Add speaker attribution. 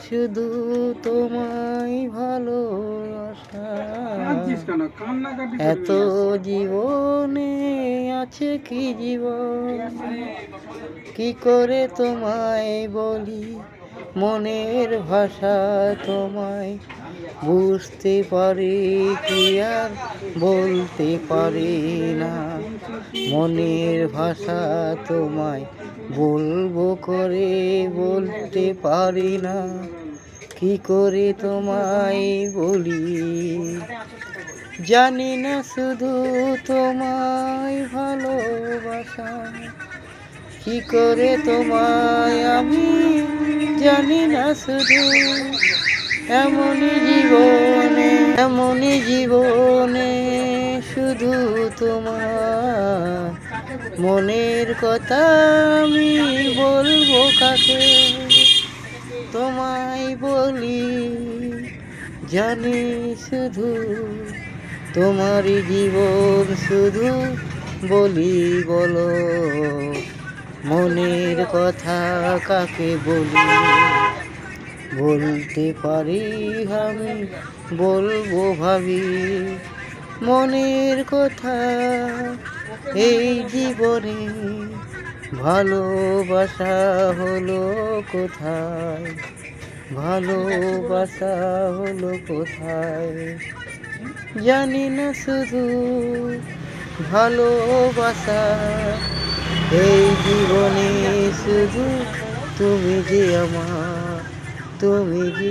Speaker 1: শুধু তোমায় ভালোবাসা। এত জীবনে আছে কি জীবন, কি করে তোমায় বলি মনের ভাষা তোমায় বুঝতে পারি কি আর বলতে পারি না। মনের ভাষা তোমায় বলবো করে বলতে পারি না, কি করে তোমায় বলি। জানি না শুধু তোমায় ভালোবাসা, কি করে তোমায় আমি জানি না শুধু। এমনই জীবনে শুধু তোমার মনের কথা আমি বলবো কাকে, তোমায় বলি জানি শুধু তোমারই জীবন শুধু বলি। বলো মনের কথা কাকে বলি, বলতে পারি আমি বলবো ভাবি মনের কথা। এই জীবনে ভালোবাসা হলো কোথায়, ভালোবাসা হলো কোথায়, জানি না শুধু ভালোবাসা। এই জীবনে শুধু তুমি যে আমার, তুমি যে